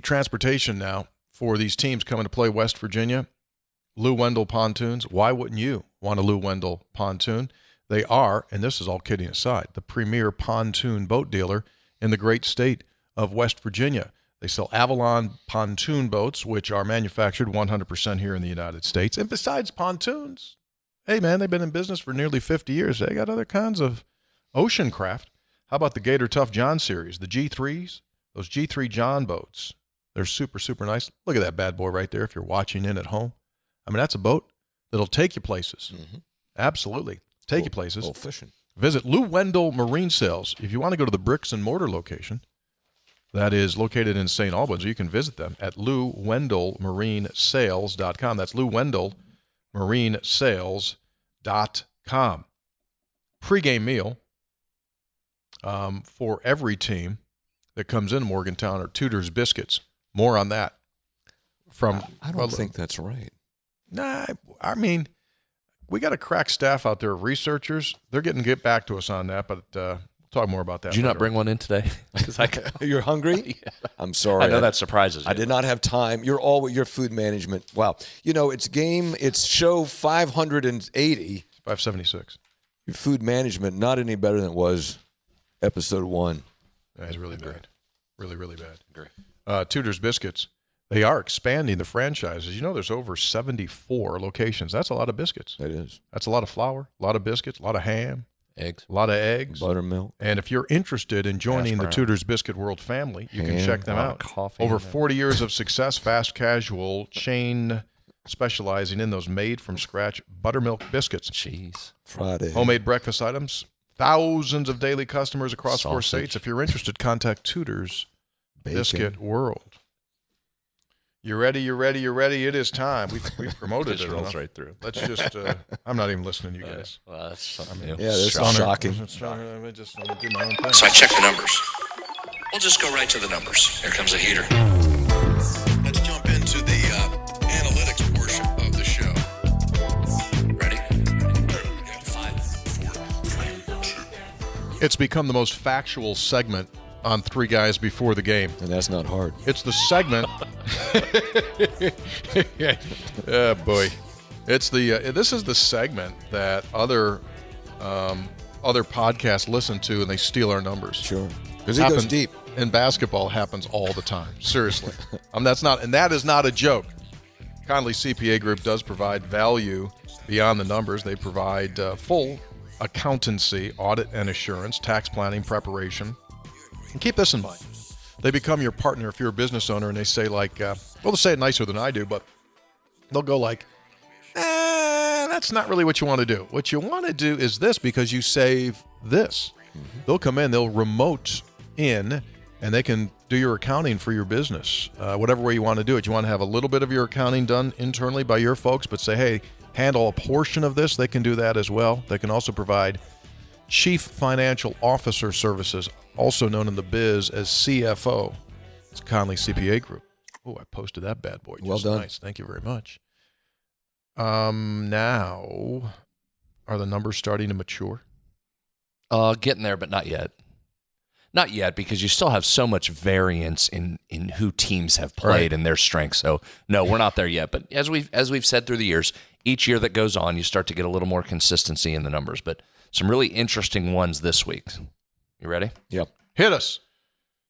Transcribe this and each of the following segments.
transportation now for these teams coming to play West Virginia. Lou Wendell Pontoons. Why wouldn't you want a Lou Wendell pontoon? They are, and this is all kidding aside, the premier pontoon boat dealer in the great state of West Virginia. They sell Avalon pontoon boats, which are manufactured 100% here in the United States. And besides pontoons, hey, man, they've been in business for nearly 50 years. They got other kinds of ocean craft. How about the Gator Tough John series, the G3s, those G3 John boats? They're super, super nice. Look at that bad boy right there if you're watching in at home. I mean, that's a boat that'll take you places. Mm-hmm. Absolutely. Take you places. Fishing. Visit Lou Wendell Marine Sales. If you want to go to the bricks and mortar location, that is located in St. Albans, you can visit them at LouWendellMarineSales.com. That's LouWendellMarineSales.com. Pre-game meal for every team that comes in Morgantown are Tudor's Biscuits. More on that. I don't think that's right. Nah, I mean, we got a crack staff out there of researchers. They're getting to get back to us on that, but we'll talk more about that. Did you not bring one in today? You're hungry? Yeah. I'm sorry. I know that surprises you. I did not have time. You're all with your food management. Wow. It's show 580. 576. Your food management, not any better than it was episode 1. That's really bad. Really, really bad. Agree. Tudor's Biscuits. They are expanding the franchises. You know, there's over 74 locations. That's a lot of biscuits. It is. That's a lot of flour, a lot of biscuits, a lot of ham, eggs, a lot of eggs, buttermilk. And if you're interested in joining the Tudor's Biscuit World family, you can check them out. Over 40 years of success, fast casual chain specializing in those made-from-scratch buttermilk biscuits. Jeez. Friday. Homemade breakfast items. Thousands of daily customers across 4 states. If you're interested, contact Tudor's Biscuit World. You ready? It is time. We've promoted it. Rolls right through. Let's just, I'm not even listening to you guys. Well, that's something new. Yeah, this is shocking. I'm just going to do my own thing. So I checked the numbers. We'll just go right to the numbers. Here comes a heater. Let's jump into the analytics portion of the show. Ready? 5, 4, 3, 2. It's become the most factual segment on Three Guys Before the Game. And that's not hard. It's the segment. Oh, boy. It's the this is the segment that other podcasts listen to, and they steal our numbers. Sure. Because it goes deep. In basketball, happens all the time. Seriously. That is not a joke. Conley CPA Group does provide value beyond the numbers. They provide full accountancy, audit and assurance, tax planning, preparation. And keep this in mind. They become your partner if you're a business owner, and they say like, they'll say it nicer than I do, but they'll go like, that's not really what you want to do. What you want to do is this because you save this. Mm-hmm. They'll come in, they'll remote in, and they can do your accounting for your business, whatever way you want to do it. You want to have a little bit of your accounting done internally by your folks, but say, hey, handle a portion of this. They can do that as well. They can also provide Chief Financial Officer Services, also known in the biz as CFO. It's Conley CPA Group. Oh, I posted that bad boy. Well done. Nice. Thank you very much. Now, are the numbers starting to mature? Getting there, but not yet. Not yet, because you still have so much variance in who teams have played and their strengths. So, no, we're not there yet. But as we've said through the years, each year that goes on, you start to get a little more consistency in the numbers. But some really interesting ones this week. You ready? Yep. Hit us.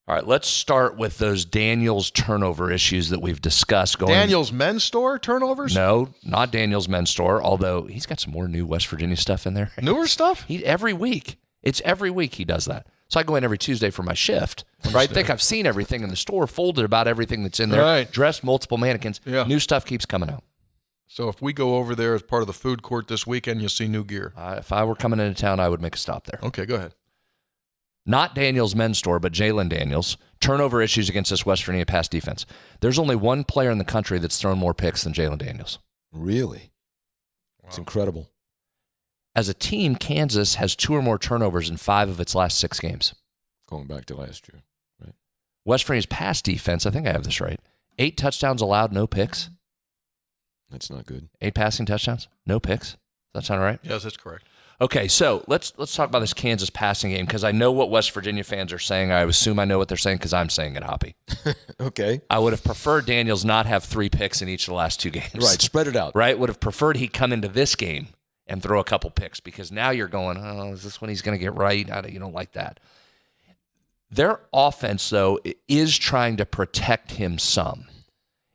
All right, let's start with those Daniels turnover issues that we've discussed. Daniels Men's Store turnovers? No, not Daniels Men's Store, although he's got some more new West Virginia stuff in there. Newer stuff? Every week. It's every week he does that. So I go in every Tuesday for my shift. Right? I think I've seen everything in the store, folded about everything that's in there, right. Dressed multiple mannequins. Yeah. New stuff keeps coming out. So if we go over there as part of the food court this weekend, you'll see new gear. If I were coming into town, I would make a stop there. Okay, go ahead. Not Daniels Men's Store, but Jalen Daniels. Turnover issues against this West Virginia pass defense. There's only one player in the country that's thrown more picks than Jalen Daniels. Really? Wow. It's incredible. As a team, Kansas has 2 or more turnovers in 5 of its last 6 games. Going back to last year, right? West Virginia's pass defense, I think I have this right, 8 touchdowns allowed, no picks. That's not good. 8 passing touchdowns, no picks. Does that sound right? Yes, that's correct. Okay, so let's talk about this Kansas passing game because I know what West Virginia fans are saying. I assume I know what they're saying because I'm saying it, Hoppy. Okay. I would have preferred Daniels not have 3 picks in each of the last 2 games. Right, spread it out. Right, would have preferred he come into this game and throw a couple picks because now you're going, oh, is this when he's going to get right? You don't like that. Their offense, though, is trying to protect him some.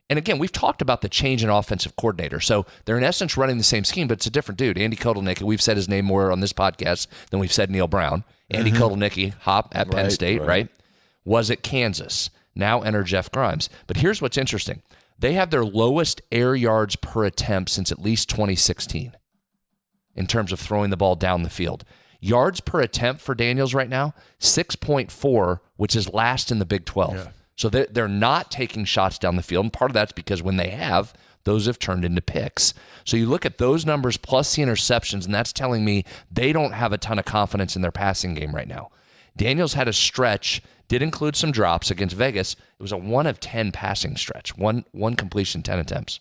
And again, we've talked about the change in offensive coordinator. So they're in essence running the same scheme, but it's a different dude. Andy Kotelnicki, we've said his name more on this podcast than we've said Neil Brown. Andy Kotelnicki, Hop at Penn State, right? Was at Kansas. Now enter Jeff Grimes. But here's what's interesting. They have their lowest air yards per attempt since at least 2016 in terms of throwing the ball down the field. Yards per attempt for Daniels right now, 6.4, which is last in the Big 12. Yeah. So they're not taking shots down the field, and part of that's because when they have, those have turned into picks. So you look at those numbers plus the interceptions, and that's telling me they don't have a ton of confidence in their passing game right now. Daniels had a stretch, did include some drops against Vegas. It was a 1 of 10 passing stretch, one completion, 10 attempts.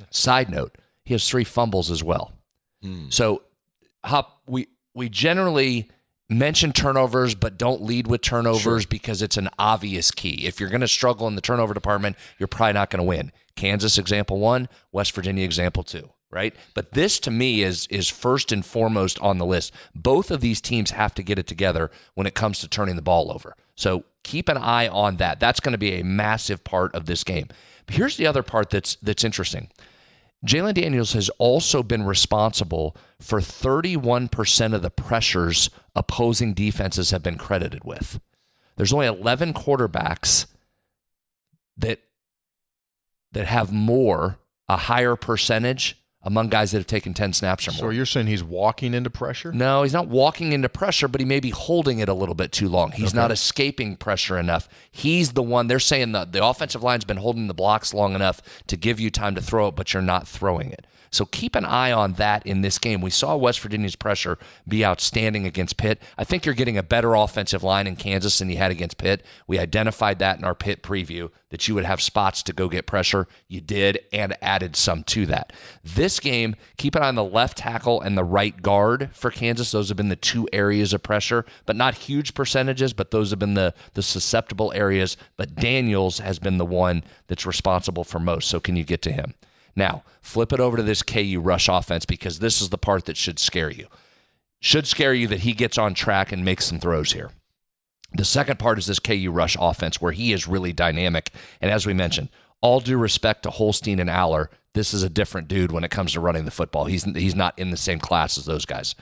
Side note, he has 3 fumbles as well. So, Hop, we generally mention turnovers, but don't lead with turnovers because it's an obvious key. If you're going to struggle in the turnover department, you're probably not going to win. Kansas, example 1, West Virginia, example 2, right? But this, to me, is first and foremost on the list. Both of these teams have to get it together when it comes to turning the ball over. So keep an eye on that. That's going to be a massive part of this game. But here's the other part that's interesting. Jalen Daniels has also been responsible for 31% of the pressures opposing defenses have been credited with. There's only 11 quarterbacks that have a higher percentage among guys that have taken 10 snaps or more. So you're saying he's walking into pressure? No, he's not walking into pressure, but he may be holding it a little bit too long. He's not escaping pressure enough. He's the one, they're saying the offensive line's been holding the blocks long enough to give you time to throw it, but you're not throwing it. So keep an eye on that in this game. We saw West Virginia's pressure be outstanding against Pitt. I think you're getting a better offensive line in Kansas than you had against Pitt. We identified that in our Pitt preview, that you would have spots to go get pressure. You did, and added some to that. This game, keep an eye on the left tackle and the right guard for Kansas. Those have been the 2 areas of pressure, but not huge percentages, but those have been the susceptible areas. But Daniels has been the one that's responsible for most. So can you get to him? Now, flip it over to this KU rush offense because this is the part that should scare you. Should scare you that he gets on track and makes some throws here. The second part is this KU rush offense where he is really dynamic. And as we mentioned, all due respect to Holstein and Aller, this is a different dude when it comes to running the football. He's not in the same class as those guys.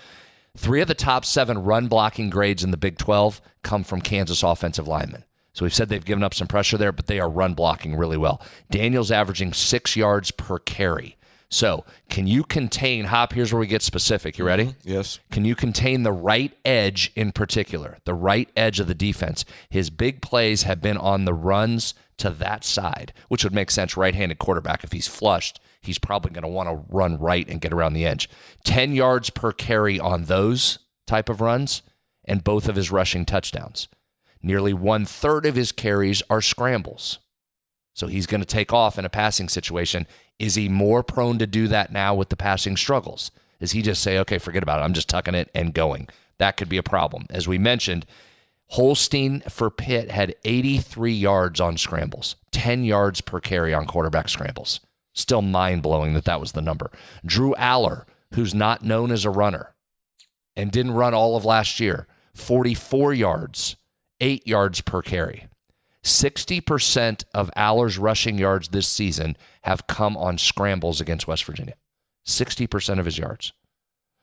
3 of the top 7 run blocking grades in the Big 12 come from Kansas offensive linemen. So we've said they've given up some pressure there, but they are run blocking really well. Daniels averaging 6 yards per carry. So can you contain, Hop, here's where we get specific. You ready? Yes. Can you contain the right edge in particular, the right edge of the defense? His big plays have been on the runs to that side, which would make sense. Right-handed quarterback, if he's flushed, he's probably going to want to run right and get around the edge. 10 yards per carry on those type of runs, and both of his rushing touchdowns. Nearly 1/3 of his carries are scrambles. So he's going to take off in a passing situation. Is he more prone to do that now with the passing struggles? Does he just say, okay, forget about it, I'm just tucking it and going? That could be a problem. As we mentioned, Holstein for Pitt had 83 yards on scrambles, 10 yards per carry on quarterback scrambles. Still mind-blowing that was the number. Drew Aller, who's not known as a runner and didn't run all of last year, 44 yards. 8 yards per carry. 60% of Aller's rushing yards this season have come on scrambles against West Virginia. 60% of his yards.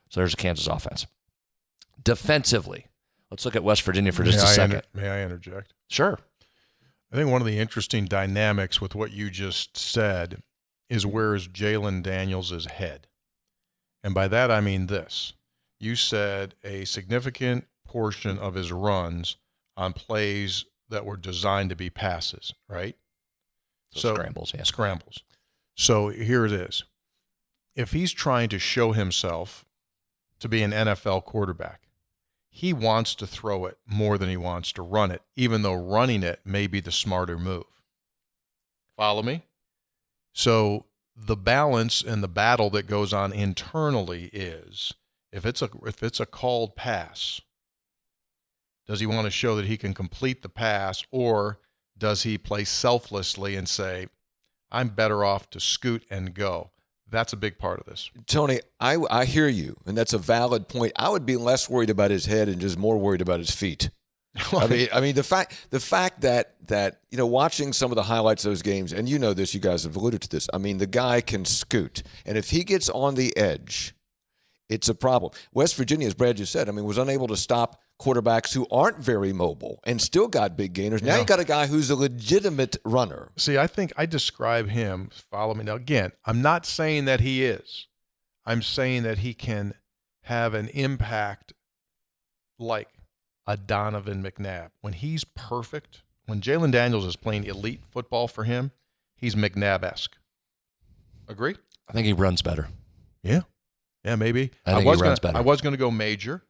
So there's a Kansas offense. Defensively, let's look at West Virginia for just a second. May I interject? Sure. I think one of the interesting dynamics with what you just said is where is Jalen Daniels' head? And by that I mean this. You said a significant portion of his runs on plays that were designed to be passes, right? So scrambles, yeah. Scrambles. So here it is. If he's trying to show himself to be an NFL quarterback, he wants to throw it more than he wants to run it, even though running it may be the smarter move. Follow me? So the balance and the battle that goes on internally is If it's a called pass, does he want to show that he can complete the pass, or does he play selflessly and say, I'm better off to scoot and go? That's a big part of this. Tony, I hear you, and that's a valid point. I would be less worried about his head and just more worried about his feet. I mean, the fact that watching some of the highlights of those games, and this, you guys have alluded to this. I mean, the guy can scoot, and if he gets on the edge, it's a problem. West Virginia, as Brad just said, was unable to stop quarterbacks who aren't very mobile and still got big gainers. Now you got a guy who's a legitimate runner. See, I think I describe him, follow me now. Again, I'm not saying that he is. I'm saying that he can have an impact like a Donovan McNabb. When he's perfect, when Jalen Daniels is playing elite football for him, he's McNabb-esque. Agree? I think he runs better. Yeah. Yeah, maybe. I think he runs better. I was going to go major.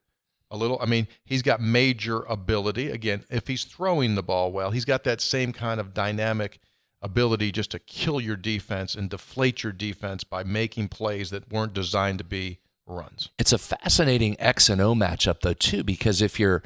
A little. I mean, he's got major ability. Again, if he's throwing the ball well, he's got that same kind of dynamic ability just to kill your defense and deflate your defense by making plays that weren't designed to be runs. It's a fascinating X and O matchup, though, too, because if you're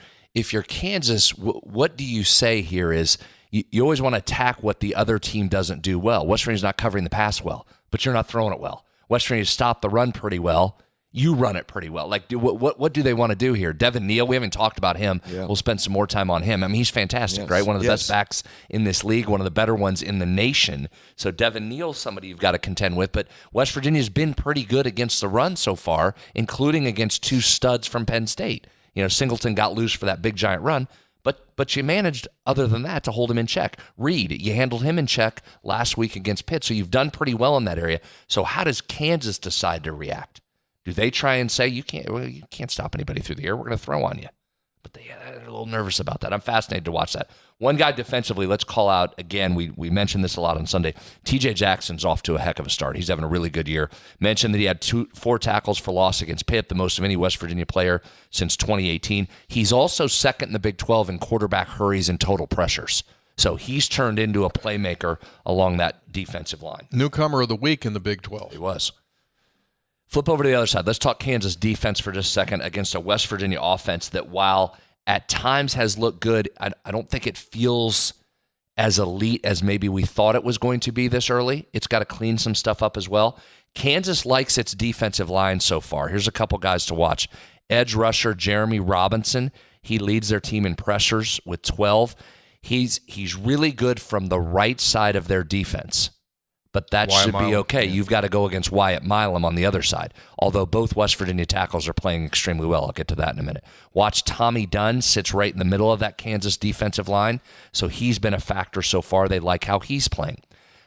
Kansas, what do you say here is you always want to attack what the other team doesn't do well. West Virginia's not covering the pass well, but you're not throwing it well. West Virginia stopped the run pretty well. You run it pretty well. Like, what do they want to do here? Devin Neal, we haven't talked about him. Yeah. We'll spend some more time on him. I mean, he's fantastic, right? One of the best backs in this league, one of the better ones in the nation. So Devin Neal's somebody you've got to contend with. But West Virginia's been pretty good against the run so far, including against two studs from Penn State. Singleton got loose for that big giant run, but you managed, other than that, to hold him in check. Reed, you handled him in check last week against Pitt, so you've done pretty well in that area. So how does Kansas decide to react? Do they try and say, you can't stop anybody through the air, we're going to throw on you? But they're a little nervous about that. I'm fascinated to watch that. One guy defensively, let's call out, again, we mentioned this a lot on Sunday. TJ Jackson's off to a heck of a start. He's having a really good year. Mentioned that he had 4 tackles for loss against Pitt, the most of any West Virginia player since 2018. He's also second in the Big 12 in quarterback hurries and total pressures. So he's turned into a playmaker along that defensive line. Newcomer of the week in the Big 12. He was. Flip over to the other side. Let's talk Kansas defense for just a second against a West Virginia offense that, while at times has looked good, I don't think it feels as elite as maybe we thought it was going to be this early. It's got to clean some stuff up as well. Kansas likes its defensive line so far. Here's a couple guys to watch. Edge rusher Jeremy Robinson. He leads their team in pressures with 12. He's really good from the right side of their defense. But that should be okay. You've got to go against Wyatt Milam on the other side, although both West Virginia tackles are playing extremely well. I'll get to that in a minute. Watch Tommy Dunn, sits right in the middle of that Kansas defensive line, so he's been a factor so far. They like how he's playing.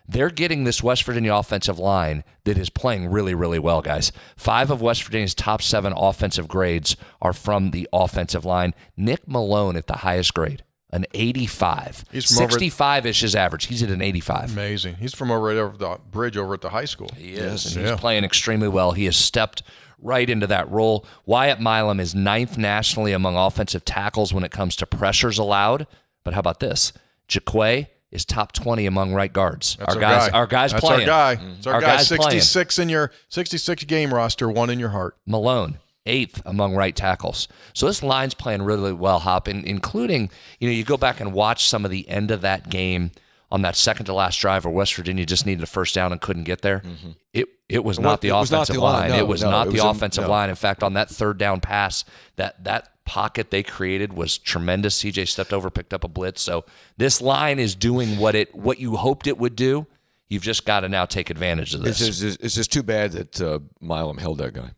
They're getting this West Virginia offensive line that is playing really, really well, guys. 5 of West Virginia's top 7 offensive grades are from the offensive line. Nick Malone at the highest grade. An 85. 65-ish his average. He's at an 85. Amazing. He's from right over the bridge over at the high school. He is, and he's playing extremely well. He has stepped right into that role. Wyatt Milam is 9th nationally among offensive tackles when it comes to pressures allowed. But how about this? Jaquay is top 20 among right guards. That's our guy's That's playing. Our guy. It's our guy. 66 playing. in your 66 game roster, 1 in your heart. Malone, 8th among right tackles. So this line's playing really well, Hop, including, you go back and watch some of the end of that game on that second to last drive where West Virginia just needed a first down and couldn't get there. Mm-hmm. It was not the offensive line. It was not the offensive line. In fact, on that third down pass, that pocket they created was tremendous. CJ stepped over, picked up a blitz. So this line is doing what you hoped it would do. You've just got to now take advantage of this. It's just too bad that Milam held that guy.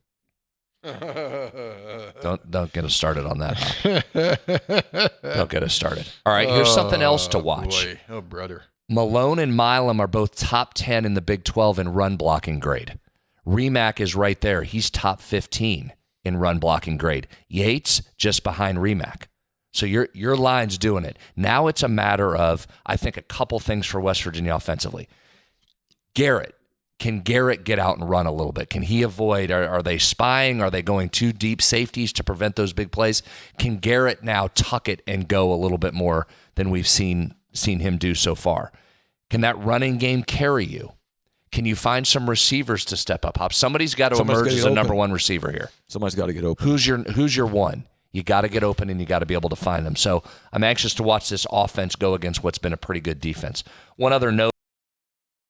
Don't get us started on that. Don't get us started. All right, here's something else to watch. Boy. Oh, brother. Malone and Milam are both top 10 in the Big 12 in run blocking grade. Remack is right there. He's top 15 in run blocking grade. Yates just behind Remack. So your line's doing it. Now it's a matter of, I think, a couple things for West Virginia offensively. Garrett. Can Garrett get out and run a little bit? Can he avoid? Are they spying? Are they going too deep safeties to prevent those big plays? Can Garrett now tuck it and go a little bit more than we've seen him do so far? Can that running game carry you? Can you find some receivers to step up? Hop, somebody's got to Somebody's emerge gotta as get a number open. one receiver here. Somebody's got to get open. Who's your one? You got to get open and you got to be able to find them. So I'm anxious to watch this offense go against what's been a pretty good defense. One other note.